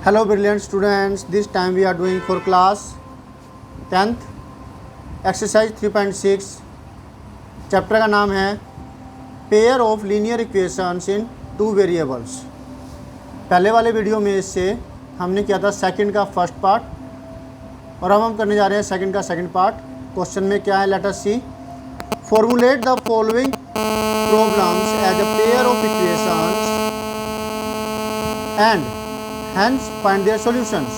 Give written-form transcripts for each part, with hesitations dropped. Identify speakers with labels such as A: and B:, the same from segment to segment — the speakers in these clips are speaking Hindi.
A: Hello brilliant students, this time we are doing for class 10th exercise 3.6 chapter का नाम है pair of linear equations in two variables. पहले वाले वीडियो में इससे हमने किया था सेकंड का फर्स्ट पार्ट और अब हम करने जा रहे हैं सेकंड का सेकंड पार्ट। क्वेश्चन में क्या है, let us see. Formulate the following problems as a pair of equations and hence find their solutions।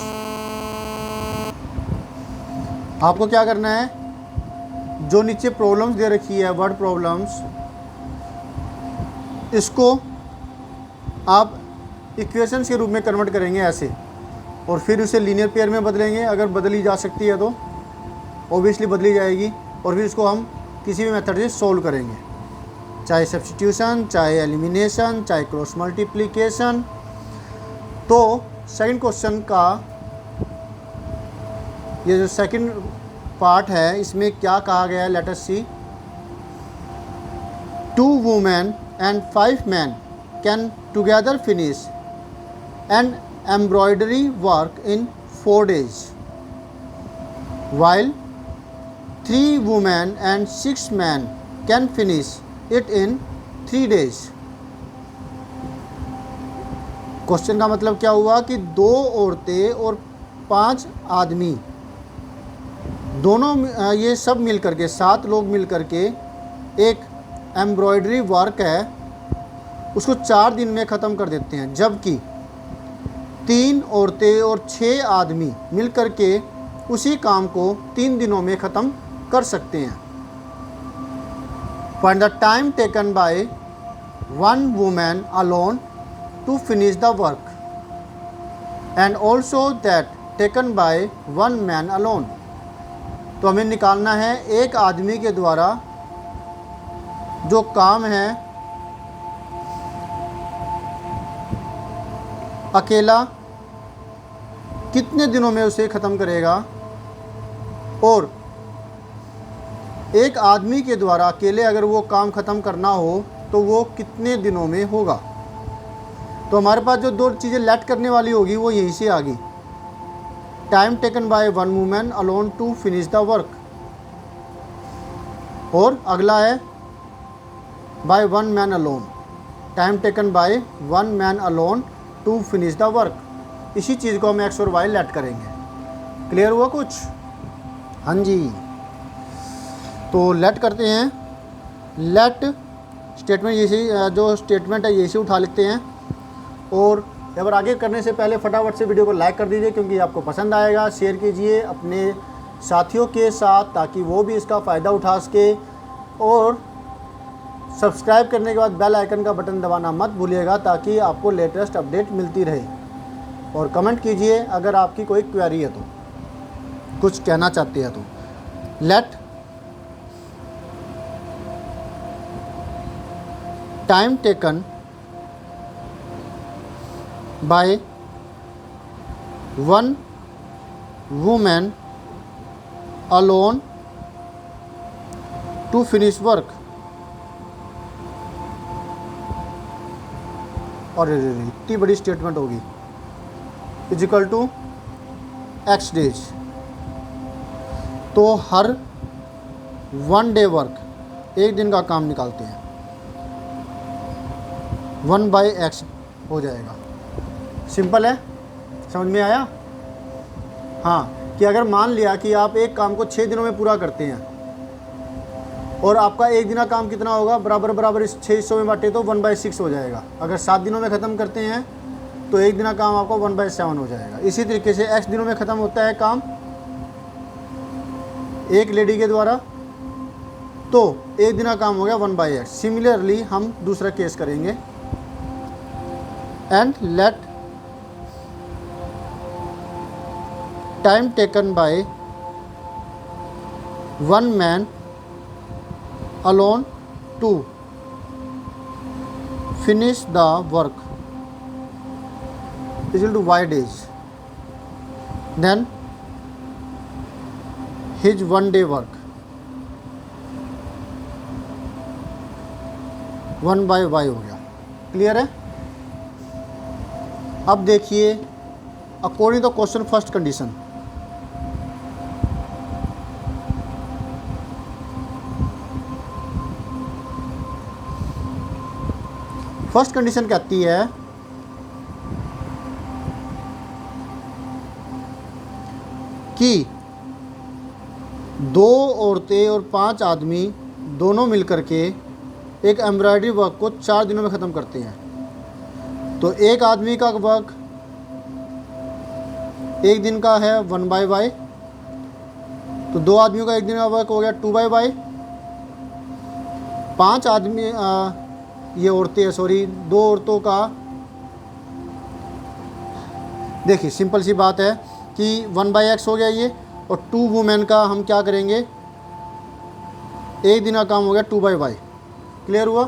A: आपको क्या करना है, जो नीचे प्रॉब्लम्स दे रखी है वर्ड प्रॉब्लम्स, इसको आप इक्वेशंस के रूप में कन्वर्ट करेंगे ऐसे, और फिर उसे लीनियर पेयर में बदलेंगे। अगर बदली जा सकती है तो ऑब्वियसली बदली जाएगी, और फिर इसको हम किसी भी मेथड से सोल्व करेंगे, चाहे सब्स्टिट्यूशन, चाहे एलिमिनेशन, चाहे क्रॉस मल्टीप्लिकेशन। तो सेकंड क्वेश्चन का ये जो सेकंड पार्ट है, इसमें क्या कहा गया है, let us see. 2 women and 5 men can together finish an embroidery work in 4 days, while 3 women and 6 men can finish it in 3 days। Question का मतलब क्या हुआ कि 2 औरतें और 5 आदमी, दोनों ये सब मिल करके 7 लोग मिल करके एक एम्ब्रॉयडरी वर्क है उसको 4 दिन में ख़त्म कर देते हैं, जबकि 3 औरतें और 6 आदमी मिल करके उसी काम को 3 दिनों में ख़त्म कर सकते हैं। Find the time taken by 1 woman alone to finish the work and also that taken by 1 man alone। तो हमें निकालना है एक आदमी के द्वारा जो काम है अकेला कितने दिनों में उसे ख़त्म करेगा, और एक आदमी के द्वारा अकेले अगर वो काम ख़त्म करना हो तो वो कितने दिनों में होगा। तो हमारे पास जो 2 चीज़ें लेट करने वाली होगी वो यहीं से आ गई। Time taken by 1 woman alone to finish the work, और अगला है by 1 man alone. Time taken by 1 man alone to finish the work. इसी चीज़ को हम एक्स और वाई लेट करेंगे। क्लियर हुआ कुछ? हाँ जी, तो लेट करते हैं। लेट स्टेटमेंट जैसे जो स्टेटमेंट है यही उठा लेते हैं, और अगर आगे करने से पहले फटाफट से वीडियो को लाइक कर दीजिए क्योंकि आपको पसंद आएगा। शेयर कीजिए अपने साथियों के साथ ताकि वो भी इसका फ़ायदा उठा सके, और सब्सक्राइब करने के बाद बेल आइकन का बटन दबाना मत भूलिएगा ताकि आपको लेटेस्ट अपडेट मिलती रहे। और कमेंट कीजिए अगर आपकी कोई क्वेरी है तो, कुछ कहना चाहते हैं तो। Let time taken by 1 woman alone to finish work, और इतनी बड़ी स्टेटमेंट होगी, is equal to x days. तो हर 1 day वर्क, एक दिन का काम निकालते हैं, 1/x हो जाएगा। सिंपल है, समझ में आया? हाँ, कि अगर मान लिया कि आप एक काम को 6 दिनों में पूरा करते हैं और आपका एक दिन का काम कितना होगा, बराबर बराबर इस 600 में बांटे तो 1/6 हो जाएगा। अगर 7 दिनों में ख़त्म करते हैं तो एक दिन का काम आपका 1/7 हो जाएगा। इसी तरीके से x दिनों में ख़त्म होता है काम एक लेडी के द्वारा, तो एक दिन का काम हो गया 1/x। सिमिलरली हम दूसरा केस करेंगे। And let time taken by 1 man alone to finish the work is equal to y days, then his 1 day work 1/y हो गया। क्लियर है? अब देखिए according the question first condition, first condition कहती है कि 2 औरतें और 5 आदमी दोनों मिलकर के एक एम्ब्रॉयडरी वर्क को 4 दिनों में ख़त्म करते हैं। तो एक आदमी का वर्क एक दिन का है 1/y, तो 2 आदमियों का एक दिन का वर्क हो गया 2/y। 5 आदमी ये औरतें हैं, सॉरी 2 औरतों का, देखिए सिंपल सी बात है कि 1/x हो गया ये, और 2 वुमेन का हम क्या करेंगे, एक दिन का काम हो गया 2/y। क्लियर हुआ?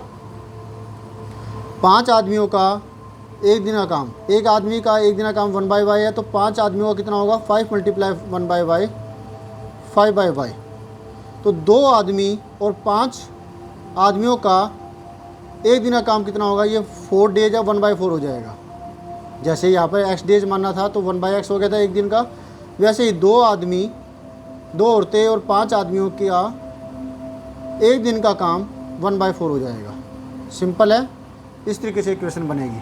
A: 5 आदमियों का एक दिन का काम, एक आदमी का एक दिन का काम 1/y है, तो 5 आदमियों का कितना होगा 5 × 1/y 5/y। तो 2 आदमी और 5 आदमियों का एक दिन का काम कितना होगा, ये 4 डेज या 1/4 हो जाएगा। जैसे यहाँ पर x डेज मानना था तो 1/x हो गया था एक दिन का, वैसे ही 2 आदमी, 2 औरतें और 5 आदमियों का एक दिन का काम 1/4 हो जाएगा। सिंपल है, इस तरीके से इक्वेशन बनेगी।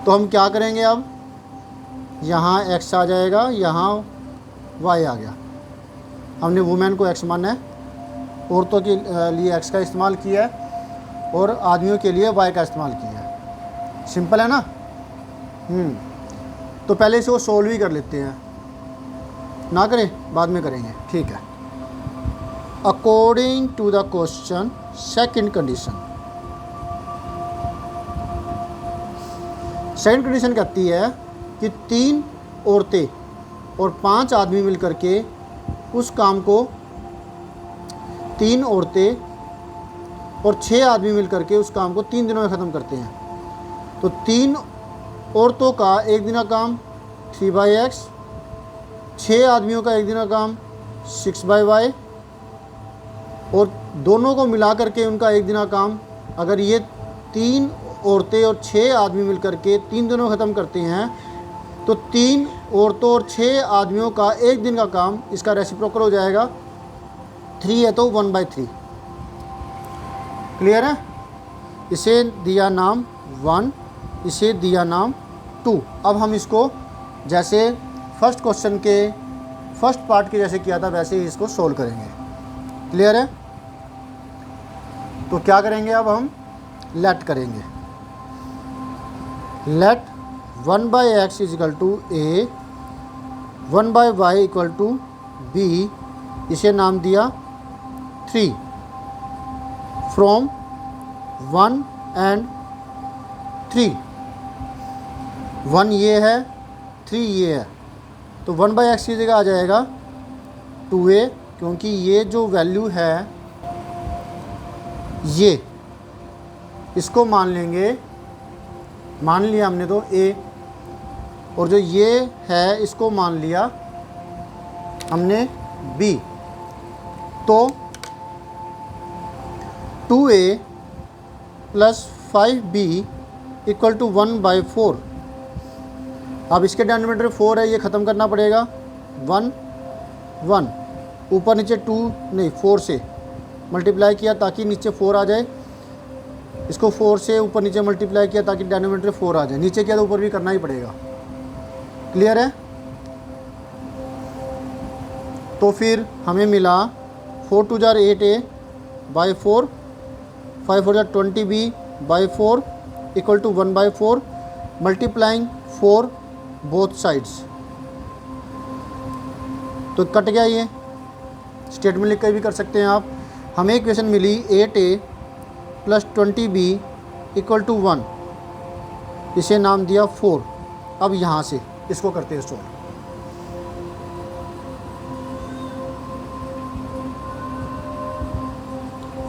A: तो हम क्या करेंगे, अब यहाँ x आ जाएगा, यहाँ y आ गया। हमने वुमेन को x माना है, औरतों के लिए x का इस्तेमाल किया है और आदमियों के लिए y का इस्तेमाल किया है। सिंपल है ना? तो पहले इसे वो सोल्व ही कर लेते हैं, ना करें बाद में करेंगे, ठीक है। According to the question second condition, second condition कहती है कि 3 औरतें और 5 आदमी मिलकर के उस काम को, 3 औरतें और 6 आदमी मिलकर के उस काम को 3 दिनों में ख़त्म करते हैं। तो 3 औरतों का एक दिन का काम 3/x, 6 आदमियों का एक दिन का काम 6/y, और दोनों को मिला करके उनका एक दिन का काम, अगर ये 3 औरतें और 6 आदमी मिलकर के 3 दिनों में ख़त्म करते हैं, तो 3 औरतों और 6 आदमियों का एक दिन का काम, इसका रेसिप्रोकल हो जाएगा 3 है तो 1/3। क्लियर है? इसे दिया नाम 1, इसे दिया नाम 2। अब हम इसको जैसे फर्स्ट क्वेश्चन के फर्स्ट पार्ट के जैसे किया था वैसे ही इसको सोल्व करेंगे। क्लियर है? तो क्या करेंगे, अब हम लेट करेंगे। Late 1/x = a, 1/y = b, इसे नाम दिया 3, फ्रॉम 1 and 3। 1 ये है, 3 ये है, तो 1/x की जगह आ जाएगा 2a, क्योंकि ये जो वैल्यू है ये, इसको मान लेंगे, मान लिया हमने तो a, और जो ये है इसको मान लिया हमने b, तो 2a + 5b = 1/4। अब इसके डिनोमिनेटर 4 है, ये ख़त्म करना पड़ेगा, 1 1, ऊपर नीचे 2 नहीं 4 से मल्टीप्लाई किया ताकि नीचे 4 आ जाए, इसको 4 से ऊपर नीचे मल्टीप्लाई किया ताकि डिनोमिनेटर 4 आ जाए, नीचे किया तो ऊपर भी करना ही पड़ेगा। क्लियर है? तो फिर हमें मिला 4 2 = 8a/4, 5 4 = 20b/4 = 1/4, multiplying 4 both sides. तो कट गया, ये स्टेटमेंट लिख कर भी कर सकते हैं आप। हमें इक्वेशन मिली 8a + 20b = 1, इसे नाम दिया 4। अब यहाँ से इसको करते हैं सोल्व।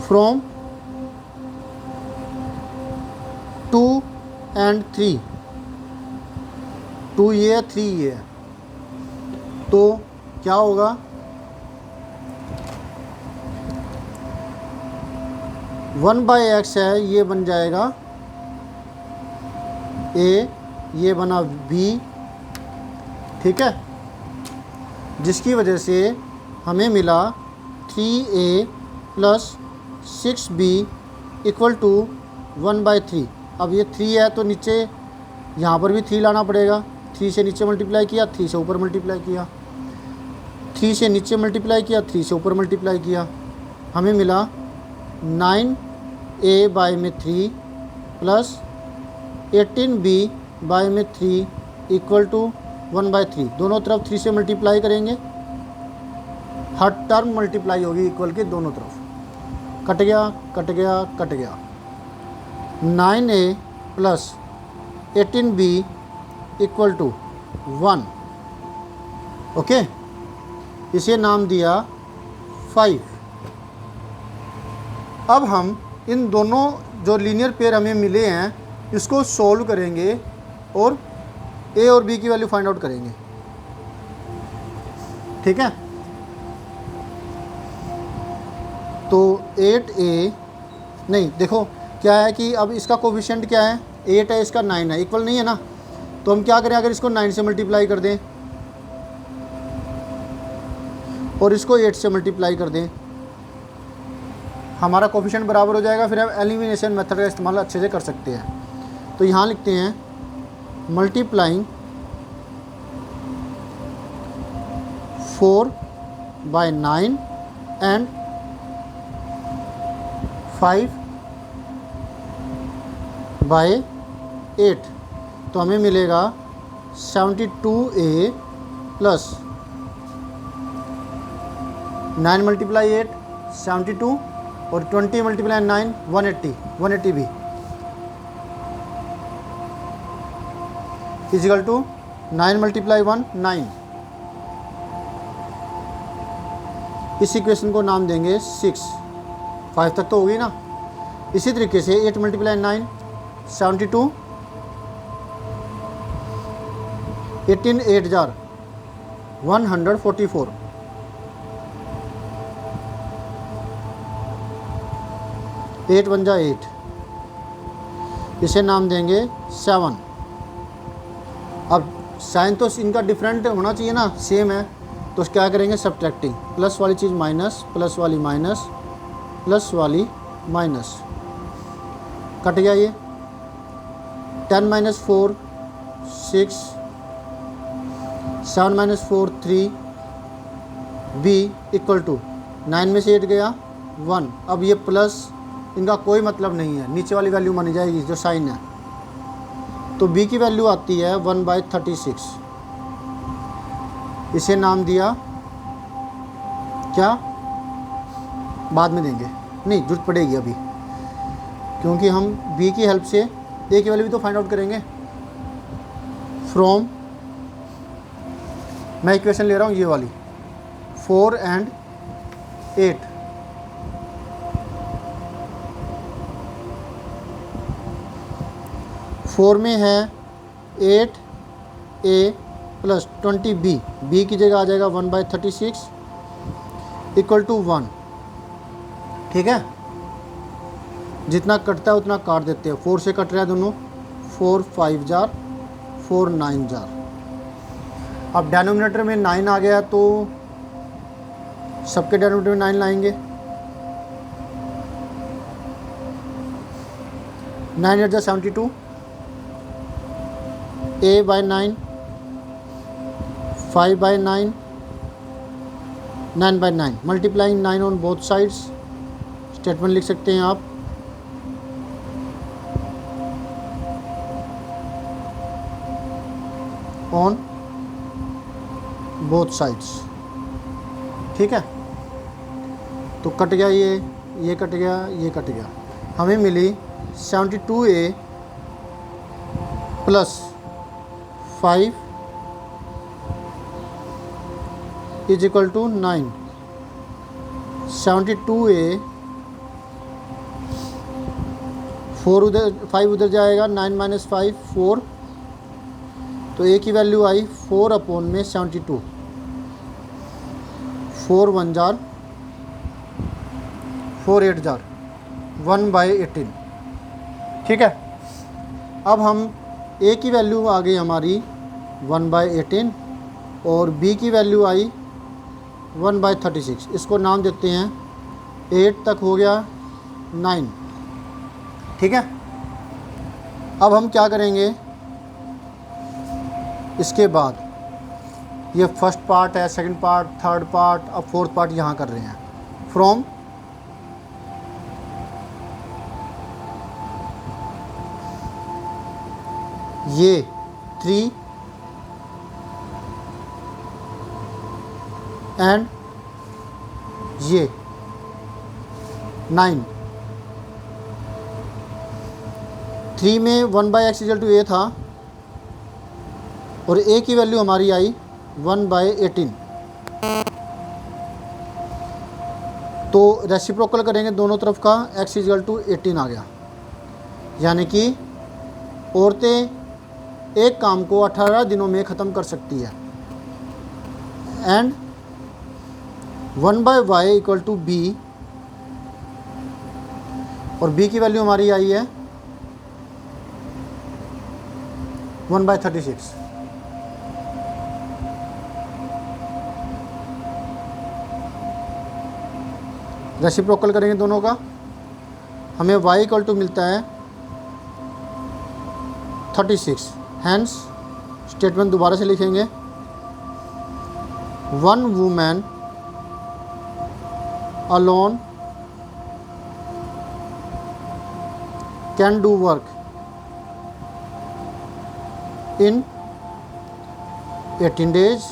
A: फ्रॉम 2 and 3, 2 ये है 3 ये है, तो क्या होगा, 1/x है, ये बन जाएगा a, ये बना b, ठीक है, जिसकी वजह से हमें मिला 3a plus 6b equal to 1/3। अब ये 3 है तो नीचे यहाँ पर भी 3 लाना पड़ेगा। 3 से नीचे मल्टीप्लाई किया, 3 से ऊपर मल्टीप्लाई किया, 3 से नीचे मल्टीप्लाई किया, 3 से ऊपर मल्टीप्लाई किया, हमें मिला 9a/3 plus 18b/3 equal to 1/3। दोनों तरफ 3 से मल्टीप्लाई करेंगे, हर टर्म मल्टीप्लाई होगी इक्वल के दोनों तरफ। कट गया, कट गया, कट गया। 9a plus 18b equal to 1। Okay, इसे नाम दिया 5। अब हम इन दोनों जो लीनियर पेयर हमें मिले हैं इसको सॉल्व करेंगे और a और b की वैल्यू फाइंड आउट करेंगे। ठीक है, तो 8a नहीं, देखो क्या है कि अब इसका कोफिशिएंट क्या है, 8 है, इसका 9 है, इक्वल नहीं है ना। तो हम क्या करें, अगर इसको 9 से मल्टीप्लाई कर दें और इसको 8 से मल्टीप्लाई कर दें, हमारा कोफिशिएंट बराबर हो जाएगा। फिर हम एलिमिनेशन मेथड का इस्तेमाल अच्छे से कर सकते हैं। तो यहाँ लिखते हैं मल्टीप्लाइंग 4/9 एंड 5/8, तो हमें मिलेगा 72a प्लस 9 मल्टीप्लाई 8 72 और 20 multiply 9 180b is equal to 9 multiply 1 9। इस इक्वेशन को नाम देंगे 6। 5 तक तो होगी ना। इसी तरीके से 8 मल्टीप्लाई 9 72, 18 8 जार 144, 8 1 जा 8, इसे नाम देंगे 7। अब साइन तो इनका डिफरेंट होना चाहिए ना, सेम है, तो क्या करेंगे, सब्ट्रैक्टिंग, प्लस वाली चीज़ माइनस, प्लस वाली माइनस, प्लस वाली माइनस, कट गया ये। 10 - 4 6, 7 - 4 3, b इक्वल टू 9 में से 8 गया 1। अब ये प्लस इनका कोई मतलब नहीं है, नीचे वाली वैल्यू मानी जाएगी जो साइन है। तो b की वैल्यू आती है 1/36। इसे नाम दिया क्या, बाद में देंगे, नहीं जरूरत पड़ेगी अभी, क्योंकि हम b की हेल्प से a की वैल्यू भी तो फाइंड आउट करेंगे। फ्रॉम, मैं इक्वेशन ले रहा हूँ ये वाली, 4 and 8, फोर में है 8a प्लस 20b, b की जगह आ जाएगा 1/36 इक्वल टू 1। ठीक है, जितना कटता है उतना काट देते हैं। 4 से कट रहा है दोनों, 4 5 जार 4 9 जार। अब डेनोमिनेटर में 9 आ गया तो सबके डेनोमिनेटर में 9 लाएंगे। 9 8 जा 72, a/9, 5/9, 9/9, multiplying 9 on both sides. Statement लिख सकते हैं आप, ऑन बोथ साइड्स। ठीक है, तो कट गया ये कट गया, ये कट गया, हमें मिली 72a plus 5 is equal to 9। 72a 4 उधर 5 उधर जाएगा, 9 - 5 4, तो a की वैल्यू आई 4/72। 4 1 जार 4 8 जार 1/18। ठीक है, अब हम a की वैल्यू आ गई हमारी 1/18 और b की वैल्यू आई 1/36। इसको नाम देते हैं 8 तक हो गया 9। ठीक है, अब हम क्या करेंगे इसके बाद, ये फर्स्ट पार्ट है, सेकंड पार्ट, थर्ड पार्ट, अब फोर्थ पार्ट यहाँ कर रहे हैं। फ्रॉम ये 3 एंड ये 9। 3 में 1/x = a था और a की वैल्यू हमारी आई 1/18। तो रेसिप्रोकल करेंगे दोनों तरफ का, x = 18 आ गया। यानी कि औरतें एक काम को 18 दिनों में ख़त्म कर सकती है। एंड 1/y = b, और b की वैल्यू हमारी आई है 1/36। रेसिप्रोकल करेंगे दोनों का, हमें y = मिलता है 36। हैंस स्टेटमेंट दोबारा से लिखेंगे, 1 women alone can do work in 18 days.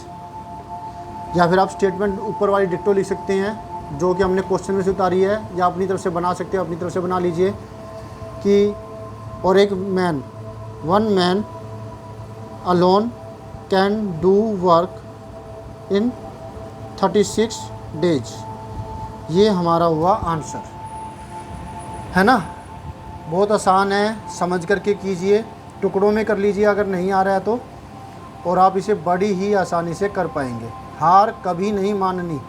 A: या फिर आप स्टेटमेंट ऊपर वाली डिक्टो लिख सकते हैं जो कि हमने क्वेश्चन में से उतारी है, या अपनी तरफ से बना सकते हो, अपनी तरफ से बना लीजिए कि और एक man, 1 man alone can do work in 36 days. ये हमारा हुआ आंसर, है ना। बहुत आसान है, समझ करके कीजिए, टुकड़ों में कर लीजिए अगर नहीं आ रहा है तो, और आप इसे बड़ी ही आसानी से कर पाएंगे। हार कभी नहीं माननी।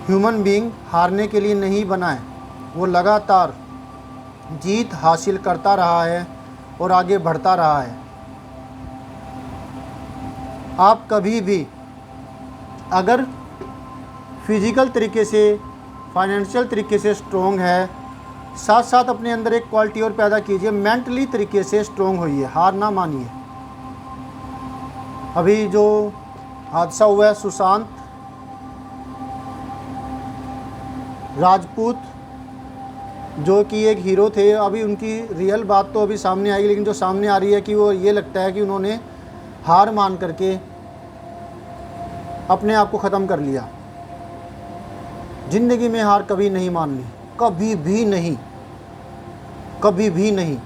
A: ह्यूमन बीइंग हारने के लिए नहीं बना है, वो लगातार जीत हासिल करता रहा है और आगे बढ़ता रहा है। आप कभी भी अगर फिजिकल तरीके से, फाइनेंशियल तरीके से स्ट्रोंग है, साथ साथ अपने अंदर एक क्वालिटी और पैदा कीजिए, मेंटली तरीके से स्ट्रोंग होइए, हार ना मानिए। अभी जो हादसा हुआ है सुशांत राजपूत, जो कि एक हीरो थे, अभी उनकी रियल बात तो अभी सामने आएगी, लेकिन जो सामने आ रही है कि वो ये लगता है कि उन्होंने हार मान करके अपने आप को ख़त्म कर लिया। ज़िंदगी में हार कभी नहीं माननी, कभी भी नहीं, कभी भी नहीं।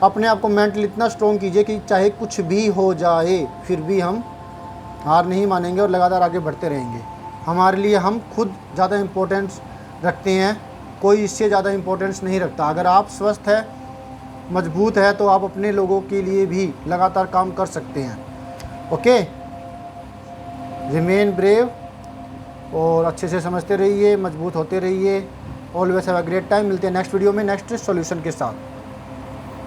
A: अपने आप को मेंटली इतना स्ट्रॉन्ग कीजिए कि चाहे कुछ भी हो जाए फिर भी हम हार नहीं मानेंगे और लगातार आगे बढ़ते रहेंगे। हमारे लिए हम खुद ज़्यादा इम्पोर्टेंस रखते हैं, कोई इससे ज़्यादा इम्पोर्टेंस नहीं रखता। अगर आप स्वस्थ है, मजबूत है, तो आप अपने लोगों के लिए भी लगातार काम कर सकते हैं। ओके, रिमेन ब्रेव और अच्छे से समझते रहिए, मजबूत होते रहिए। Always have a great time. मिलते हैं नेक्स्ट वीडियो में नेक्स्ट सॉल्यूशन के साथ।